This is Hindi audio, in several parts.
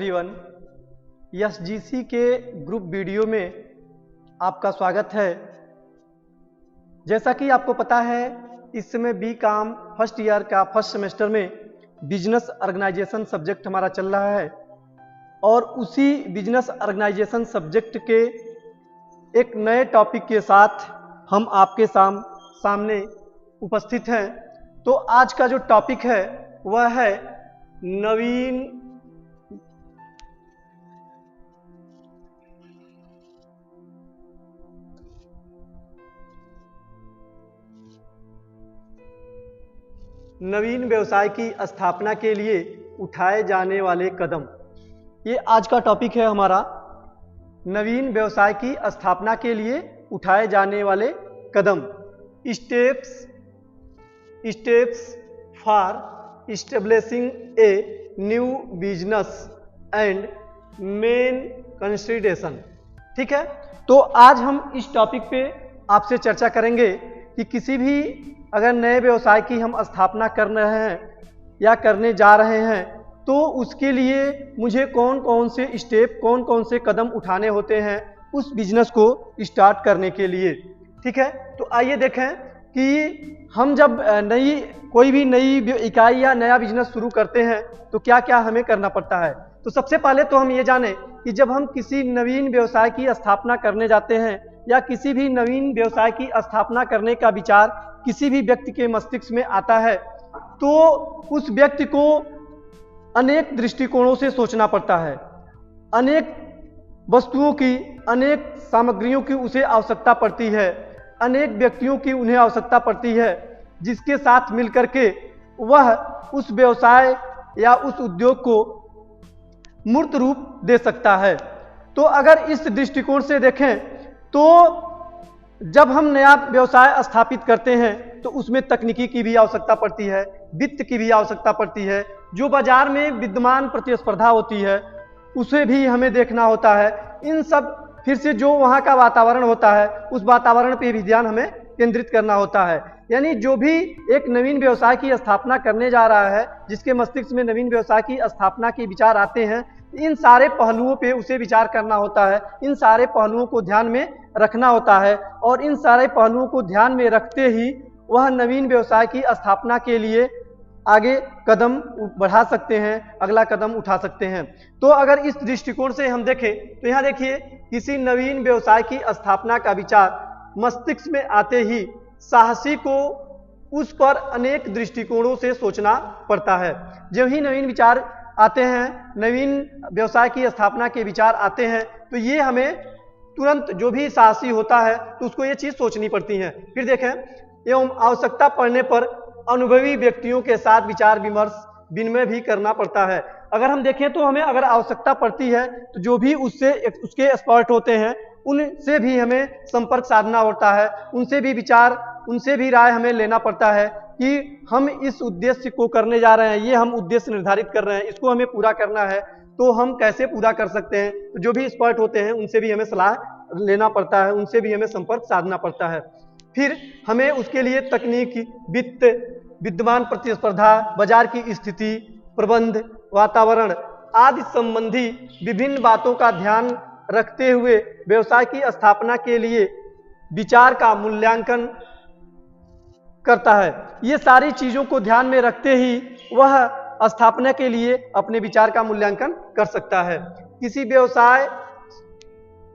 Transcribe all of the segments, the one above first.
एवरीवन, एसजीसी के ग्रुप वीडियो में आपका स्वागत है। जैसा कि आपको पता है, इस समय बीकॉम फर्स्ट ईयर का फर्स्ट सेमेस्टर में बिजनेस ऑर्गेनाइजेशन सब्जेक्ट हमारा चल रहा है और उसी बिजनेस ऑर्गेनाइजेशन सब्जेक्ट के एक नए टॉपिक के साथ हम आपके सामने उपस्थित हैं। तो आज का जो टॉपिक है वह है नवीन व्यवसाय की स्थापना के लिए उठाए जाने वाले कदम। ये आज का टॉपिक है हमारा, नवीन व्यवसाय की स्थापना के लिए उठाए जाने वाले कदम। Steps for establishing a new business and main consideration. ठीक है, तो आज हम इस टॉपिक पे आपसे चर्चा करेंगे कि किसी भी अगर नए व्यवसाय की हम स्थापना कर रहे हैं या करने जा रहे हैं तो उसके लिए मुझे कौन कौन से स्टेप, कौन कौन से कदम उठाने होते हैं उस बिजनेस को स्टार्ट करने के लिए। ठीक है, तो आइए देखें कि हम जब कोई भी नई इकाई या नया बिजनेस शुरू करते हैं तो क्या क्या हमें करना पड़ता है। तो सबसे पहले तो हम ये जानें कि जब हम किसी नवीन व्यवसाय की स्थापना करने जाते हैं या किसी भी नवीन व्यवसाय की स्थापना करने का विचार किसी भी व्यक्ति के मस्तिष्क में आता है तो उस व्यक्ति को अनेक दृष्टिकोणों से सोचना पड़ता है। अनेक वस्तुओं की, अनेक सामग्रियों की उसे आवश्यकता पड़ती है, अनेक व्यक्तियों की उन्हें आवश्यकता पड़ती है जिसके साथ मिलकर के वह उस व्यवसाय या उस उद्योग को मूर्त रूप दे सकता है। तो अगर इस दृष्टिकोण से देखें तो जब हम नया व्यवसाय स्थापित करते हैं तो उसमें तकनीकी की भी आवश्यकता पड़ती है, वित्त की भी आवश्यकता पड़ती है, जो बाजार में विद्यमान प्रतिस्पर्धा होती है उसे भी हमें देखना होता है। इन सब फिर से जो वहाँ का वातावरण होता है उस वातावरण पे भी ध्यान हमें केंद्रित करना होता है। यानी जो भी एक नवीन व्यवसाय की स्थापना करने जा रहा है, जिसके मस्तिष्क में नवीन व्यवसाय की स्थापना के विचार आते हैं, इन सारे पहलुओं पे उसे विचार करना होता है, इन सारे पहलुओं को ध्यान में रखना होता है और इन सारे पहलुओं को ध्यान में रखते ही वह नवीन व्यवसाय की स्थापना के लिए आगे कदम बढ़ा सकते हैं, अगला कदम उठा सकते हैं। तो अगर इस दृष्टिकोण से हम देखें तो यहाँ देखिए, किसी नवीन व्यवसाय की स्थापना का विचार मस्तिष्क में आते ही साहसी को उस पर अनेक दृष्टिकोणों से सोचना पड़ता है। जब ही नवीन विचार आते हैं, नवीन व्यवसाय की स्थापना के विचार आते हैं तो ये हमें तुरंत, जो भी साहसी होता है तो उसको ये चीज सोचनी पड़ती है। फिर देखें, एवं आवश्यकता पड़ने पर अनुभवी व्यक्तियों के साथ विचार विमर्श भी करना पड़ता है। अगर हम देखें तो हमें अगर आवश्यकता पड़ती है तो जो भी उसके एक्सपर्ट होते हैं उनसे भी हमें संपर्क साधना होता है, उनसे भी विचार, उनसे भी राय हमें लेना पड़ता है कि हम इस उद्देश्य को करने जा रहे हैं, ये हम उद्देश्य निर्धारित कर रहे हैं, इसको हमें पूरा करना है तो हम कैसे पूरा कर सकते हैं। तो जो भी एक्सपर्ट होते हैं उनसे भी हमें सलाह लेना पड़ता है, उनसे भी हमें संपर्क साधना पड़ता है। फिर हमें उसके लिए तकनीक, वित्त, विद्यमान प्रतिस्पर्धा, बाजार की स्थिति, प्रबंध, वातावरण आदि संबंधी विभिन्न बातों का ध्यान रखते हुए व्यवसाय की स्थापना के लिए विचार का मूल्यांकन करता है। ये सारी चीजों को ध्यान में रखते ही वह स्थापना के लिए अपने विचार का मूल्यांकन कर सकता है। किसी व्यवसाय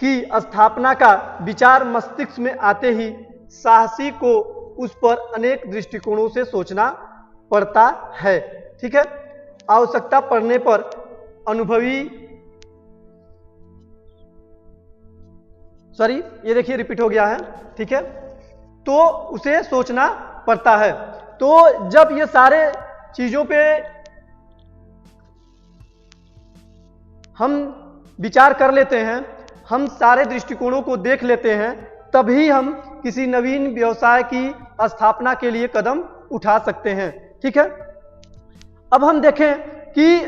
की स्थापना का विचार मस्तिष्क में आते ही साहसी को उस पर अनेक दृष्टिकोणों से सोचना पड़ता है। ठीक है, आवश्यकता पड़ने पर ये देखिए रिपीट हो गया है। ठीक है, तो उसे सोचना पड़ता है। तो जब ये सारे चीजों पे हम विचार कर लेते हैं, हम सारे दृष्टिकोणों को देख लेते हैं, तभी हम किसी नवीन व्यवसाय की स्थापना के लिए कदम उठा सकते हैं। ठीक है, अब हम देखें कि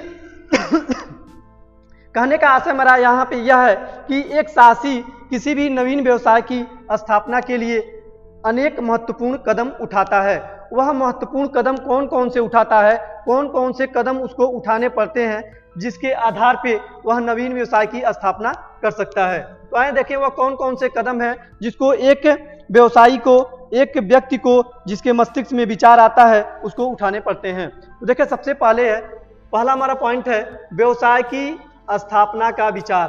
कहने का आशय मेरा यहाँ पे यह है कि एक साहसी किसी भी नवीन व्यवसाय की स्थापना के लिए अनेक महत्वपूर्ण कदम उठाता है। वह महत्वपूर्ण कदम कौन कौन से उठाता है, कौन कौन से कदम उसको उठाने पड़ते हैं, जिसके आधार पे वह नवीन व्यवसाय की स्थापना कर सकता है। तो आइए देखें वह कौन कौन से कदम हैं जिसको एक व्यवसायी को, एक व्यक्ति को जिसके मस्तिष्क में विचार आता है उसको उठाने पड़ते हैं। तो देखिए सबसे पहला हमारा पॉइंट है व्यवसाय की स्थापना का विचार।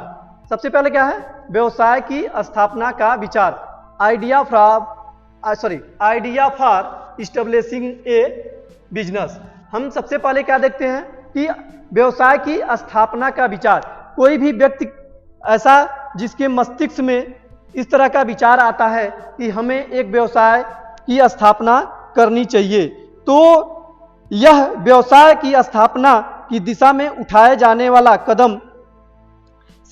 सबसे पहले क्या है? व्यवसाय की स्थापना का विचार, idea for establishing A business. हम सबसे पहले क्या देखते हैं कि व्यवसाय की स्थापना का विचार। कोई भी व्यक्ति ऐसा जिसके मस्तिष्क में इस तरह का विचार आता है कि हमें एक व्यवसाय की स्थापना करनी चाहिए, तो यह व्यवसाय की स्थापना की दिशा में उठाए जाने वाला कदम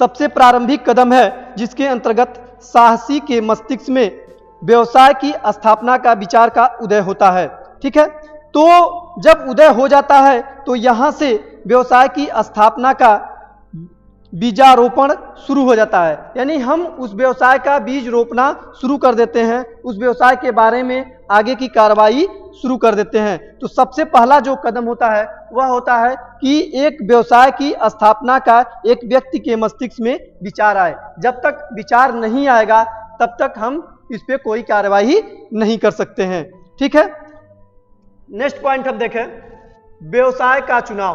सबसे प्रारंभिक कदम है, जिसके अंतर्गत साहसी के मस्तिष्क में व्यवसाय की स्थापना का विचार का उदय होता है। ठीक है, तो जब उदय हो जाता है तो यहां से व्यवसाय की स्थापना का बीजारोपण शुरू हो जाता है, यानी हम उस व्यवसाय का बीज रोपना शुरू कर देते हैं, उस व्यवसाय के बारे में आगे की कार्रवाई शुरू कर देते हैं। तो सबसे पहला जो कदम होता है वह होता है कि एक व्यवसाय की स्थापना का एक व्यक्ति के मस्तिष्क में विचार आए। जब तक विचार नहीं आएगा तब तक हम इस पे कोई कार्रवाई नहीं कर सकते हैं। ठीक है, नेक्स्ट पॉइंट हम देखें, व्यवसाय का चुनाव।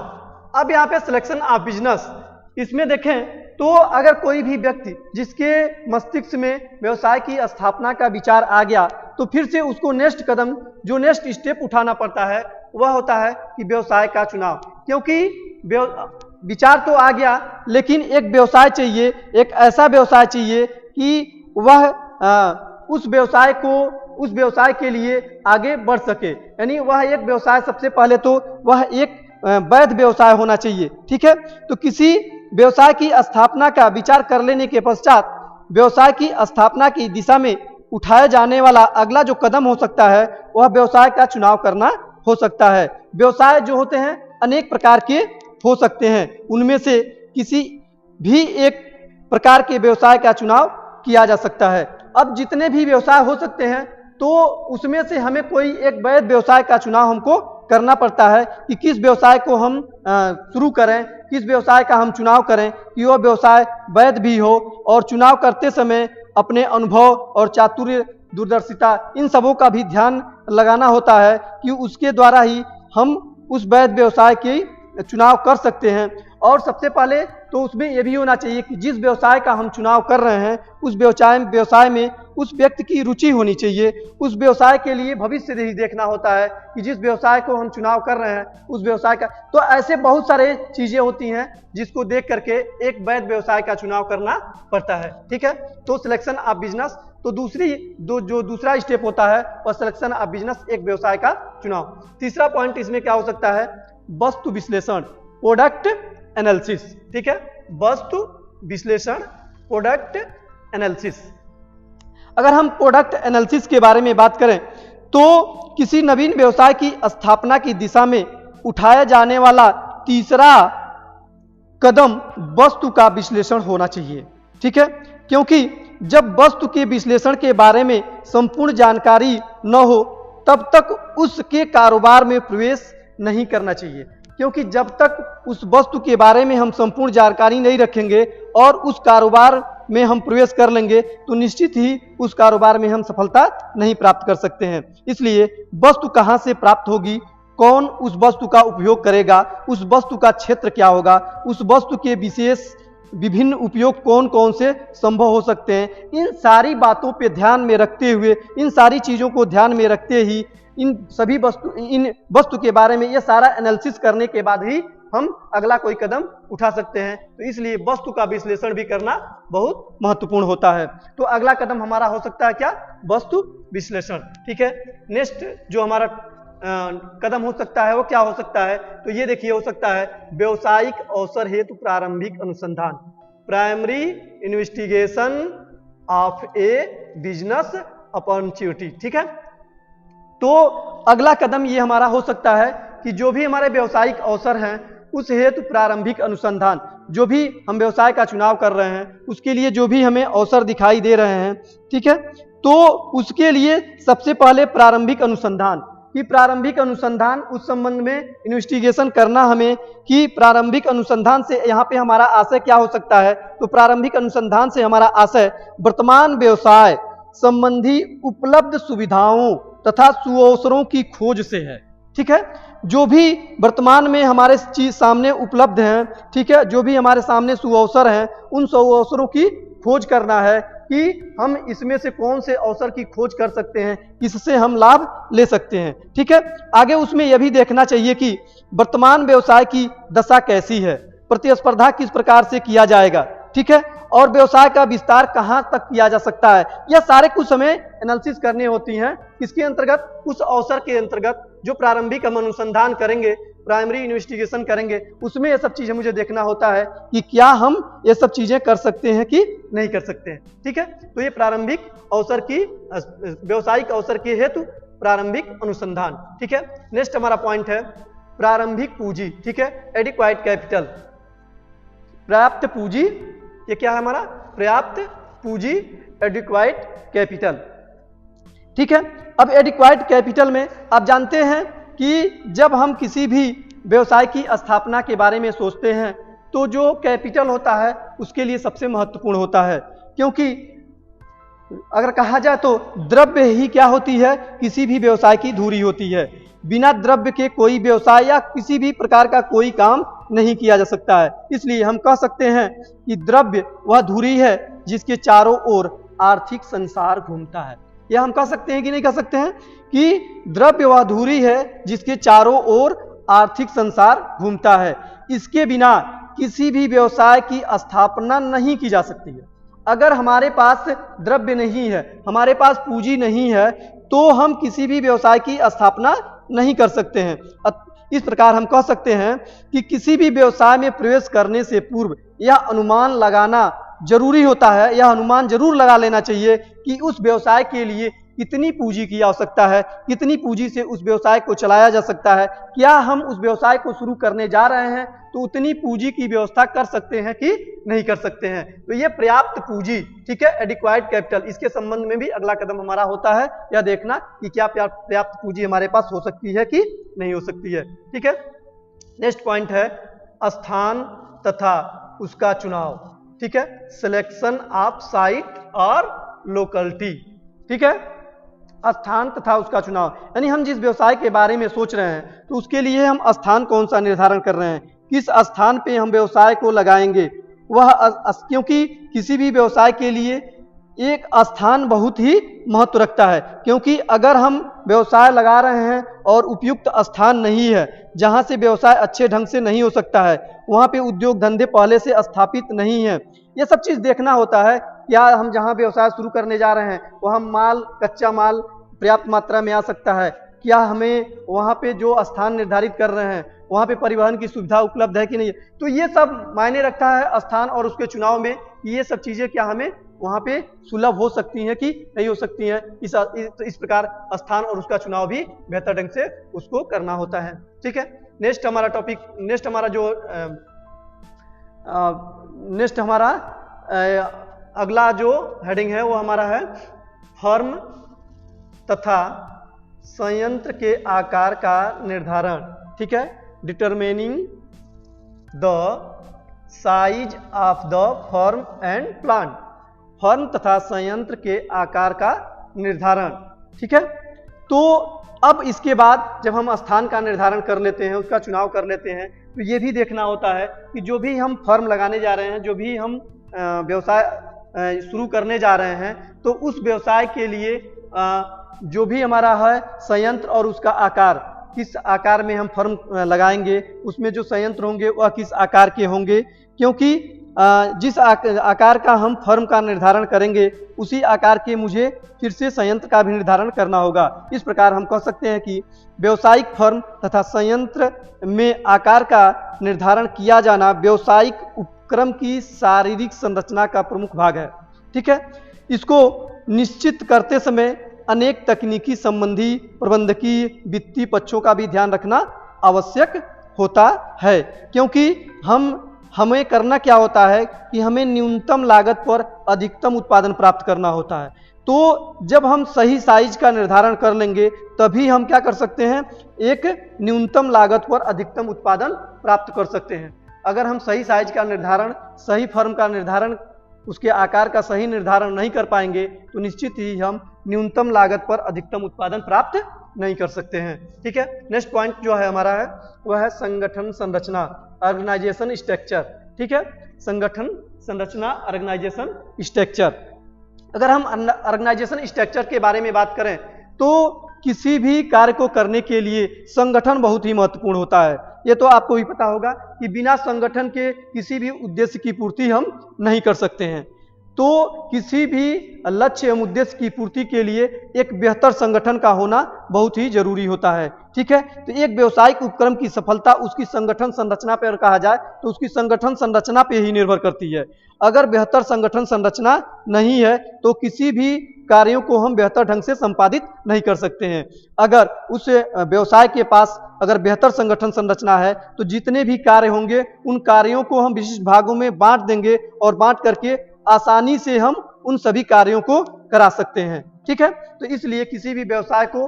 अब यहाँ पे सिलेक्शन ऑफ बिजनेस, इसमें देखें तो अगर कोई भी व्यक्ति जिसके मस्तिष्क में व्यवसाय की स्थापना का विचार आ गया तो फिर से उसको नेक्स्ट कदम, जो नेक्स्ट स्टेप उठाना पड़ता है वह होता है कि व्यवसाय का चुनाव। क्योंकि विचार तो आ गया लेकिन एक व्यवसाय चाहिए, एक ऐसा व्यवसाय चाहिए कि वह उस व्यवसाय के लिए आगे बढ़ सके, यानी वह एक व्यवसाय, सबसे पहले तो वह एक वैध व्यवसाय होना चाहिए। ठीक है, तो किसी व्यवसाय की स्थापना का विचार कर लेने के पश्चात व्यवसाय की स्थापना की दिशा में उठाया जाने वाला अगला जो कदम हो सकता है वह व्यवसाय का चुनाव करना हो सकता है। व्यवसाय जो होते हैं अनेक प्रकार के हो सकते हैं, उनमें से किसी भी एक प्रकार के व्यवसाय का चुनाव किया जा सकता है। अब जितने भी व्यवसाय हो सकते हैं तो उसमें से हमें कोई एक वैध व्यवसाय का चुनाव हमको करना पड़ता है कि किस व्यवसाय को हम शुरू करें, किस व्यवसाय का हम चुनाव करें कि वह व्यवसाय वैध भी हो, और चुनाव करते समय अपने अनुभव और चातुर्य, दूरदर्शिता, इन सबों का भी ध्यान लगाना होता है कि उसके द्वारा ही हम उस वैध व्यवसाय की चुनाव कर सकते हैं। और सबसे पहले तो उसमें यह भी होना चाहिए कि जिस व्यवसाय का हम चुनाव कर रहे हैं उस व्यवसाय में उस व्यक्ति की रुचि होनी चाहिए। उस व्यवसाय के लिए भविष्य ही देखना होता है कि जिस व्यवसाय को हम चुनाव कर रहे हैं उस व्यवसाय का, तो ऐसे बहुत सारे चीजें होती हैं जिसको देख करके एक वैध व्यवसाय का चुनाव करना पड़ता है। ठीक है, तो सिलेक्शन ऑफ बिजनेस, तो जो दूसरा स्टेप होता है वह सिलेक्शन ऑफ बिजनेस, एक व्यवसाय का चुनाव। तीसरा पॉइंट इसमें क्या हो सकता है? वस्तु विश्लेषण, प्रोडक्ट एनालिसिस। ठीक है, वस्तु विश्लेषण, प्रोडक्ट एनालिसिस। अगर हम प्रोडक्ट एनालिसिस के बारे में बात करें तो किसी नवीन व्यवसाय की स्थापना की दिशा में उठाया जाने वाला तीसरा कदम वस्तु का विश्लेषण होना चाहिए। ठीक है, क्योंकि जब वस्तु के विश्लेषण के बारे में संपूर्ण जानकारी न हो तब तक उसके कारोबार में प्रवेश नहीं करना चाहिए। क्योंकि जब तक उस वस्तु के बारे में हम संपूर्ण जानकारी नहीं रखेंगे और उस कारोबार में हम प्रवेश कर लेंगे तो निश्चित ही उस कारोबार में हम सफलता नहीं प्राप्त कर सकते हैं। इसलिए वस्तु कहाँ से प्राप्त होगी, कौन उस वस्तु का उपयोग करेगा, उस वस्तु का क्षेत्र क्या होगा, उस वस्तु के विशेष विभिन्न उपयोग कौन कौन से संभव हो सकते हैं, इन सारी बातों पे ध्यान में रखते हुए, इन सारी चीज़ों को ध्यान में रखते ही इन वस्तु के बारे में ये सारा एनालिसिस करने के बाद ही हम अगला कोई कदम उठा सकते हैं। तो इसलिए वस्तु का विश्लेषण भी करना बहुत महत्वपूर्ण होता है। तो अगला कदम हमारा हो सकता है क्या? वस्तु विश्लेषण। ठीक है, नेक्स्ट जो हमारा कदम हो सकता है वो क्या हो सकता है? तो ये देखिए, हो सकता है व्यवसायिक अवसर हेतु प्रारंभिक अनुसंधान, primary investigation of A business opportunity. ठीक है, तो अगला कदम ये हमारा हो सकता है कि जो भी हमारे व्यवसायिक अवसर हैं उस हेतु प्रारंभिक अनुसंधान, जो भी हम व्यवसाय का चुनाव कर रहे हैं उसके लिए जो भी हमें अवसर दिखाई दे रहे हैं, ठीक है, तो उसके लिए सबसे पहले प्रारंभिक अनुसंधान, कि प्रारंभिक अनुसंधान उस संबंध में इन्वेस्टिगेशन करना हमें कि प्रारंभिक अनुसंधान से यहाँ पे हमारा आशय क्या हो सकता है। तो प्रारंभिक अनुसंधान से हमारा आशय वर्तमान व्यवसाय संबंधी उपलब्ध सुविधाओं तथा सुअवसरों की खोज से है। ठीक है, जो भी वर्तमान में हमारे चीज सामने उपलब्ध हैं, ठीक है, जो भी हमारे सामने सुअवसर हैं, उन सुअवसरों की खोज करना है कि हम इसमें से कौन से अवसर की खोज कर सकते हैं, किससे हम लाभ ले सकते हैं। ठीक है, आगे उसमें यह भी देखना चाहिए कि वर्तमान व्यवसाय की दशा कैसी है, प्रतिस्पर्धा किस प्रकार से किया जाएगा, ठीक है, और व्यवसाय का विस्तार कहां तक किया जा सकता है। यह सारे कुछ हमें एनालिसिस करनी होती हैं। किसके अंतर्गत? उस अवसर के अंतर्गत जो प्रारंभिक हम अनुसंधान करेंगे, प्राइमरी इन्वेस्टिगेशन करेंगे, उसमें ये सब चीजें मुझे देखना होता है कि क्या हम ये सब चीजें कर सकते हैं कि नहीं कर सकते हैं। ठीक है, तो ये प्रारंभिक अवसर की व्यवसायिक अवसर के हेतु प्रारंभिक अनुसंधान। ठीक है, नेक्स्ट हमारा पॉइंट है प्रारंभिक पूंजी। ठीक है, एडिक्वाइट कैपिटल, पर्याप्त पूंजी। ये क्या है हमारा? पर्याप्त पूंजी, एडिक्वाइट कैपिटल। ठीक है, अब एडिक्वाइट कैपिटल में आप जानते हैं कि जब हम किसी भी व्यवसाय की स्थापना के बारे में सोचते हैं तो जो कैपिटल होता है उसके लिए सबसे महत्वपूर्ण होता है, क्योंकि अगर कहा जाए तो द्रव्य ही क्या होती है, किसी भी व्यवसाय की धुरी होती है। बिना द्रव्य के कोई व्यवसाय या किसी भी प्रकार का कोई काम नहीं किया जा सकता है। इसलिए हम कह सकते हैं कि द्रव्य वह धुरी है जिसके चारों ओर आर्थिक संसार घूमता है। यह हम कह सकते हैं कि नहीं कह सकते हैं कि द्रव्य वह धुरी है जिसके चारों ओर आर्थिक संसार घूमता है। इसके बिना किसी भी व्यवसाय की स्थापना नहीं की जा सकती है। अगर हमारे पास द्रव्य नहीं है, हमारे पास पूंजी नहीं है, तो हम किसी भी व्यवसाय की स्थापना नहीं कर सकते हैं। इस प्रकार हम कह सकते हैं कि किसी भी व्यवसाय में प्रवेश करने से पूर्व यह अनुमान लगाना जरूरी होता है, यह अनुमान जरूर लगा लेना चाहिए कि उस व्यवसाय के लिए कितनी पूंजी की आवश्यकता है, कितनी पूंजी से उस व्यवसाय को चलाया जा सकता है। क्या हम उस व्यवसाय को शुरू करने जा रहे हैं तो उतनी पूंजी की व्यवस्था कर सकते हैं कि नहीं कर सकते हैं। तो ये पर्याप्त पूंजी, ठीक है, एडिक्वाइट कैपिटल, इसके संबंध में भी अगला कदम हमारा होता है यह देखना कि क्या पर्याप्त पूंजी हमारे पास हो सकती है कि नहीं हो सकती है। ठीक है, नेक्स्ट पॉइंट है स्थान तथा उसका चुनाव। ठीक है, सिलेक्शन ऑफ साइट और लोकेलिटी। ठीक है, स्थान तथा उसका चुनाव, यानी हम जिस व्यवसाय के बारे में सोच रहे हैं तो उसके लिए हम स्थान कौन सा निर्धारण कर रहे हैं, किस स्थान पे हम व्यवसाय को लगाएंगे। वह क्योंकि किसी भी व्यवसाय के लिए एक स्थान बहुत ही महत्व रखता है, क्योंकि अगर हम व्यवसाय लगा रहे हैं और उपयुक्त स्थान नहीं है, जहां से व्यवसाय अच्छे ढंग से नहीं हो सकता है, वहां पे उद्योग धंधे पहले से स्थापित नहीं है, ये सब चीज देखना होता है। क्या हम जहां व्यवसाय शुरू करने जा रहे हैं वहां माल, कच्चा माल पर्याप्त मात्रा में आ सकता है, क्या हमें वहां पे जो स्थान निर्धारित कर रहे हैं वहां पे परिवहन की सुविधा उपलब्ध है कि नहीं। तो ये सब मायने रखता है स्थान और उसके चुनाव में, ये सब चीजें क्या हमें वहां पे सुलभ हो सकती हैं कि नहीं हो सकती हैं। इस प्रकार स्थान और उसका चुनाव भी बेहतर ढंग से उसको करना होता है। ठीक है, नेक्स्ट हमारा टॉपिक, नेक्स्ट हमारा अगला जो हेडिंग है वो हमारा है फर्म तथा संयंत्र के आकार का निर्धारण। ठीक है, determining the size of the firm and plant, firm तथा संयंत्र के आकार का निर्धारण। ठीक है, तो अब इसके बाद जब हम स्थान का निर्धारण कर लेते हैं, उसका चुनाव कर लेते हैं, तो ये भी देखना होता है कि जो भी हम फर्म लगाने जा रहे हैं, जो भी हम व्यवसाय शुरू करने जा रहे हैं, तो उस व्यवसाय के लिए जो भी हमारा है संयंत्र और उसका आकार, किस आकार में हम फर्म लगाएंगे, उसमें जो संयंत्र होंगे वह किस आकार के होंगे, क्योंकि जिस आकार का हम फर्म का निर्धारण करेंगे उसी आकार के मुझे फिर से संयंत्र का भी निर्धारण करना होगा। इस प्रकार हम कह सकते हैं कि व्यावसायिक फर्म तथा संयंत्र में आकार का निर्धारण किया जाना व्यवसायिक उपक्रम की शारीरिक संरचना का प्रमुख भाग है। ठीक है, इसको निश्चित करते समय अनेक तकनीकी संबंधी, प्रबंधकीय, वित्तीय पक्षों का भी ध्यान रखना आवश्यक होता है, क्योंकि हमें करना क्या होता है कि हमें न्यूनतम लागत पर अधिकतम उत्पादन प्राप्त करना होता है। तो जब हम सही साइज का निर्धारण कर लेंगे तभी हम क्या कर सकते हैं, एक न्यूनतम लागत पर अधिकतम उत्पादन प्राप्त कर सकते हैं। अगर हम सही साइज का निर्धारण, सही फर्म का निर्धारण, उसके आकार का सही निर्धारण नहीं कर पाएंगे तो निश्चित ही हम न्यूनतम लागत पर अधिकतम उत्पादन प्राप्त नहीं कर सकते हैं। ठीक है, नेक्स्ट पॉइंट जो है हमारा है वह है संगठन संरचना, ऑर्गेनाइजेशन स्ट्रक्चर। ठीक है, संगठन संरचना, ऑर्गेनाइजेशन स्ट्रक्चर। अगर हम ऑर्गेनाइजेशन स्ट्रक्चर के बारे में बात करें तो किसी भी कार्य को करने के लिए संगठन बहुत ही महत्वपूर्ण होता है। ये तो आपको भी पता होगा कि बिना संगठन के किसी भी उद्देश्य की पूर्ति हम नहीं कर सकते हैं। तो किसी भी लक्ष्य एवं उद्देश्य की पूर्ति के लिए एक बेहतर संगठन का होना बहुत ही जरूरी होता है। ठीक है, तो एक व्यावसायिक उपक्रम की सफलता उसकी संगठन संरचना पर कहा जाए तो उसकी संगठन संरचना पे ही निर्भर करती है। अगर बेहतर संगठन संरचना नहीं है तो किसी भी कार्यों को हम बेहतर ढंग से संपादित नहीं कर सकते हैं। अगर उस व्यवसाय के पास अगर बेहतर संगठन संरचना है तो जितने भी कार्य होंगे उन कार्यों को हम विशिष्ट भागों में बांट देंगे और बांट करके आसानी से हम उन सभी कार्यों को करा सकते हैं। ठीक है, तो इसलिए किसी भी व्यवसाय को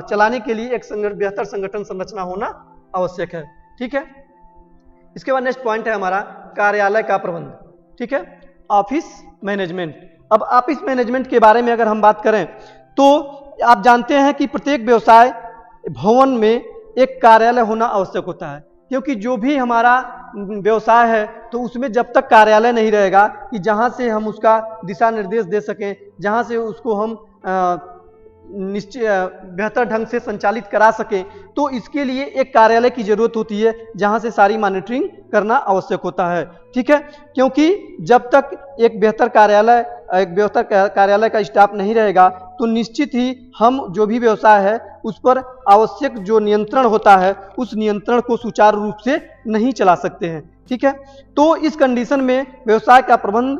चलाने के लिए एक बेहतर संगठन संरचना होना आवश्यक है। ठीक है, इसके बाद नेक्स्ट पॉइंट है हमारा कार्यालय का प्रबंध। ठीक है, ऑफिस मैनेजमेंट। अब ऑफिस मैनेजमेंट के बारे में अगर हम बात करें तो आप जानते हैं कि प्रत्येक व्यवसाय भवन में एक कार्यालय होना आवश्यक होता है, क्योंकि जो भी हमारा व्यवसाय है तो उसमें जब तक कार्यालय नहीं रहेगा कि जहां से हम उसका दिशा निर्देश दे सकें, जहां से उसको हम निश्चय बेहतर ढंग से संचालित करा सकें, तो इसके लिए एक कार्यालय की जरूरत होती है जहां से सारी मॉनिटरिंग करना आवश्यक होता है। ठीक है, क्योंकि जब तक एक बेहतर कार्यालय का स्टाफ नहीं रहेगा तो निश्चित ही हम जो भी व्यवसाय है उस पर आवश्यक जो नियंत्रण होता है उस नियंत्रण को सुचारू रूप से नहीं चला सकते हैं। ठीक है, तो इस कंडीशन में व्यवसाय का प्रबंध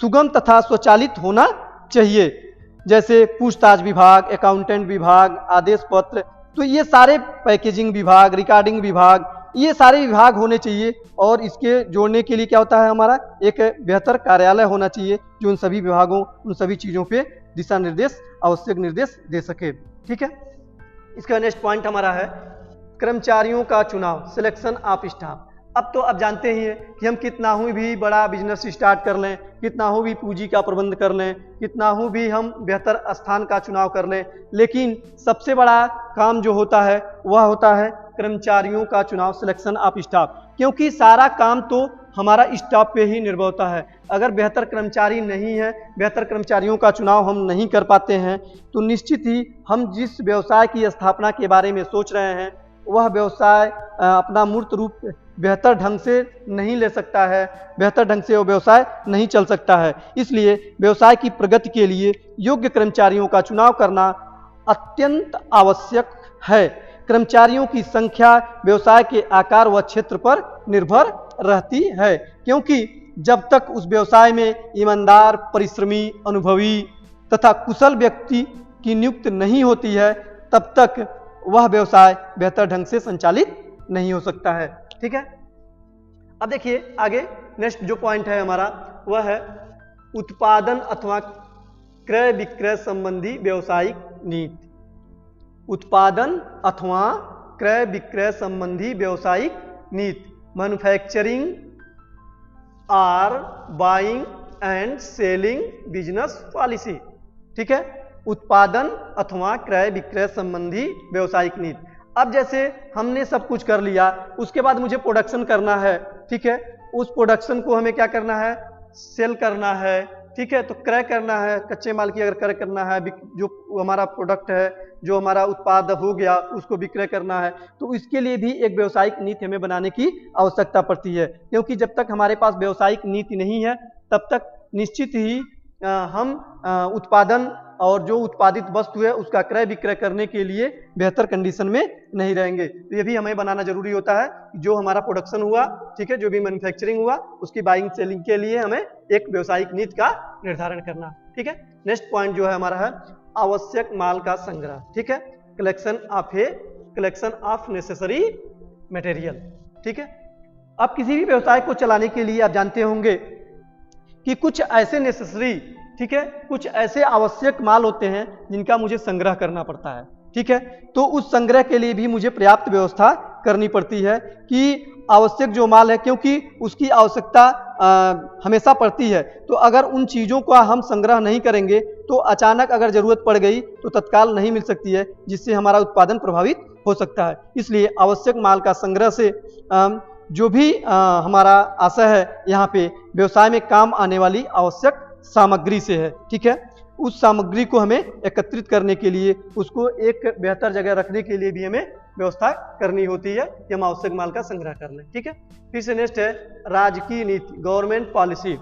सुगम तथा स्वचालित होना चाहिए, जैसे पूछताछ विभाग, अकाउंटेंट विभाग, आदेश पत्र, तो ये सारे पैकेजिंग विभाग, रिकॉर्डिंग विभाग, ये सारे विभाग होने चाहिए। और इसके जोड़ने के लिए क्या होता है, हमारा एक बेहतर कार्यालय होना चाहिए जो उन सभी विभागों, उन सभी चीज़ों पे दिशा निर्देश, आवश्यक निर्देश दे सके। ठीक है, इसका नेक्स्ट पॉइंट हमारा है कर्मचारियों का चुनाव, सिलेक्शन ऑफ स्टाफ। अब तो आप जानते ही हैं कि हम कितना ही भी बड़ा बिजनेस स्टार्ट कर लें, कितना ही भी पूंजी का प्रबंध कर लें, कितना ही भी हम बेहतर स्थान का चुनाव कर लें, लेकिन सबसे बड़ा काम जो होता है वह होता है कर्मचारियों का चुनाव, सिलेक्शन ऑफ स्टाफ। क्योंकि सारा काम तो हमारा स्टाफ पे ही निर्भर होता है। अगर बेहतर कर्मचारी नहीं है, बेहतर कर्मचारियों का चुनाव हम नहीं कर पाते हैं तो निश्चित ही हम जिस व्यवसाय की स्थापना के बारे में सोच रहे हैं वह व्यवसाय अपना मूर्त रूप बेहतर ढंग से नहीं ले सकता है, बेहतर ढंग से वो व्यवसाय नहीं चल सकता है। इसलिए व्यवसाय की प्रगति के लिए योग्य कर्मचारियों का चुनाव करना अत्यंत आवश्यक है। कर्मचारियों की संख्या व्यवसाय के आकार व क्षेत्र पर निर्भर रहती है, क्योंकि जब तक उस व्यवसाय में ईमानदार, परिश्रमी, अनुभवी तथा कुशल व्यक्ति की नियुक्ति नहीं होती है तब तक वह व्यवसाय बेहतर ढंग से संचालित नहीं हो सकता है। ठीक है, अब देखिए आगे नेक्स्ट जो पॉइंट है हमारा वह है उत्पादन अथवा क्रय विक्रय संबंधी व्यावसायिक नीति। उत्पादन अथवा क्रय विक्रय संबंधी व्यावसायिक नीति, manufacturing or buying and selling business policy. ठीक है, उत्पादन अथवा क्रय विक्रय संबंधी व्यावसायिक नीति। अब जैसे हमने सब कुछ कर लिया, उसके बाद मुझे प्रोडक्शन करना है। ठीक है, उस प्रोडक्शन को हमें क्या करना है, सेल करना है। ठीक है, तो क्रय करना है, कच्चे माल की अगर क्रय करना है, जो हमारा प्रोडक्ट है, जो हमारा उत्पाद हो गया उसको विक्रय करना है, तो इसके लिए भी एक व्यावसायिक नीति हमें बनाने की आवश्यकता पड़ती है। क्योंकि जब तक हमारे पास व्यावसायिक नीति नहीं है तब तक निश्चित ही हम उत्पादन और जो उत्पादित वस्तु है उसका क्रय विक्रय करने के लिए बेहतर कंडीशन में नहीं रहेंगे। तो ये भी हमें बनाना जरूरी होता है, जो हमारा प्रोडक्शन हुआ, ठीक है, जो भी मैन्युफैक्चरिंग हुआ उसकी बाइंग सेलिंग के लिए हमें एक व्यावसायिक नीति का निर्धारण करना। ठीक है, नेक्स्ट पॉइंट जो है हमारा है आवश्यक माल का संग्रह। ठीक है, कलेक्शन ऑफ नेसेसरी मटेरियल। ठीक है, अब किसी भी व्यवसाय को चलाने के लिए आप जानते होंगे कि कुछ ऐसे नेसेसरी ठीक है, कुछ ऐसे आवश्यक माल होते हैं जिनका मुझे संग्रह करना पड़ता है। ठीक है, तो उस संग्रह के लिए भी मुझे पर्याप्त व्यवस्था करनी पड़ती है कि आवश्यक जो माल है, क्योंकि उसकी आवश्यकता हमेशा पड़ती है। तो अगर उन चीज़ों का हम संग्रह नहीं करेंगे तो अचानक अगर ज़रूरत पड़ गई तो तत्काल नहीं मिल सकती है, जिससे हमारा उत्पादन प्रभावित हो सकता है। इसलिए आवश्यक माल का संग्रह से जो भी हमारा आशय है यहाँ पे व्यवसाय में काम आने वाली आवश्यक सामग्री से है। ठीक है, उस सामग्री को हमें एकत्रित करने के लिए, उसको एक बेहतर जगह रखने के लिए भी हमें व्यवस्था करनी होती है कि हम आवश्यक माल का संग्रह कर लें। ठीक है, फिर से नेक्स्ट है राजकीय नीति, गवर्नमेंट पॉलिसी।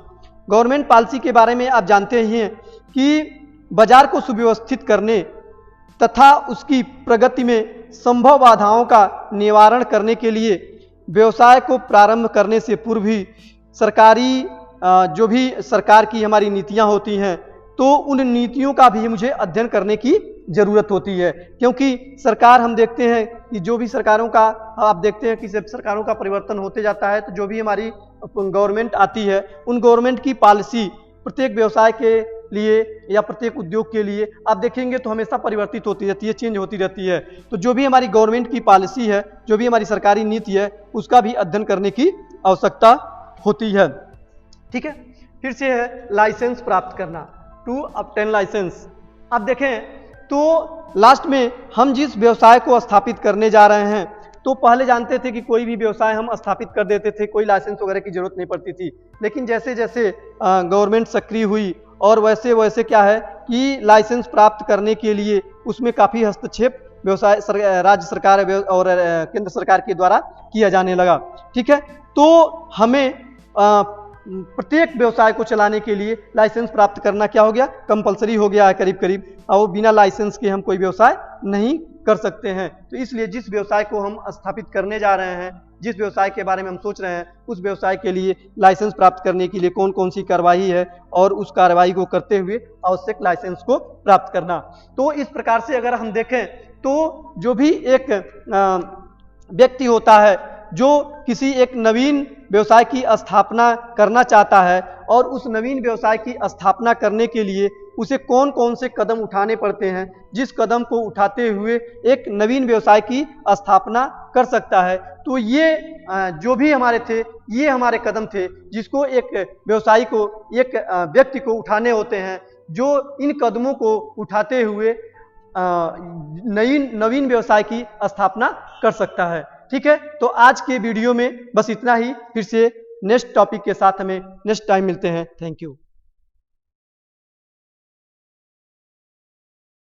गवर्नमेंट पॉलिसी के बारे में आप जानते ही हैं कि बाजार को सुव्यवस्थित करने तथा उसकी प्रगति में संभव बाधाओं का निवारण करने के लिए व्यवसाय को प्रारंभ करने से पूर्व भी सरकारी जो भी सरकार की हमारी नीतियां होती हैं, तो उन नीतियों का भी मुझे अध्ययन करने की जरूरत होती है। क्योंकि सरकार, हम देखते हैं कि जो भी सरकारों का, आप देखते हैं कि सरकारों का परिवर्तन होते जाता है, तो जो भी हमारी गवर्नमेंट आती है, उन गवर्नमेंट की पॉलिसी प्रत्येक व्यवसाय के लिए या प्रत्येक उद्योग के लिए आप देखेंगे तो हमेशा परिवर्तित होती रहती है, चेंज होती रहती है। तो जो भी हमारी गवर्नमेंट की पॉलिसी है, जो भी हमारी सरकारी नीति है, उसका भी अध्ययन करने की आवश्यकता होती है। ठीक है, फिर से है लाइसेंस प्राप्त करना, टू ऑब्टेन लाइसेंस। अब देखें तो लास्ट में हम जिस व्यवसाय को स्थापित करने जा रहे हैं, तो पहले जानते थे कि कोई भी व्यवसाय हम स्थापित कर देते थे, कोई लाइसेंस वगैरह की जरूरत नहीं पड़ती थी। लेकिन जैसे जैसे गवर्नमेंट सक्रिय हुई और वैसे वैसे क्या है कि लाइसेंस प्राप्त करने के लिए उसमें काफ़ी हस्तक्षेप व्यवसाय राज्य सरकार और केंद्र सरकार के द्वारा किया जाने लगा। ठीक है, तो हमें प्रत्येक व्यवसाय को चलाने के लिए लाइसेंस प्राप्त करना क्या हो गया, कंपलसरी हो गया है करीब करीब, और बिना लाइसेंस के हम कोई व्यवसाय नहीं कर सकते हैं। तो इसलिए जिस व्यवसाय को हम स्थापित करने जा रहे हैं, जिस व्यवसाय के बारे में हम सोच रहे हैं, उस व्यवसाय के लिए लाइसेंस प्राप्त करने के लिए कौन कौन सी कार्यवाही है और उस कार्यवाही को करते हुए आवश्यक लाइसेंस को प्राप्त करना। तो इस प्रकार से अगर हम देखें तो जो भी एक व्यक्ति होता है जो किसी एक नवीन व्यवसाय की स्थापना करना चाहता है, और उस नवीन व्यवसाय की स्थापना करने के लिए उसे कौन कौन से कदम उठाने पड़ते हैं, जिस कदम को उठाते हुए एक नवीन व्यवसाय की स्थापना कर सकता है। तो ये जो भी हमारे थे, ये हमारे कदम थे जिसको एक व्यवसायी को, एक व्यक्ति को उठाने होते हैं, जो इन कदमों को उठाते हुए नवीन व्यवसाय की स्थापना कर सकता है। ठीक है, तो आज के वीडियो में बस इतना ही। फिर से नेक्स्ट टॉपिक के साथ हमें नेक्स्ट टाइम मिलते हैं। Thank you.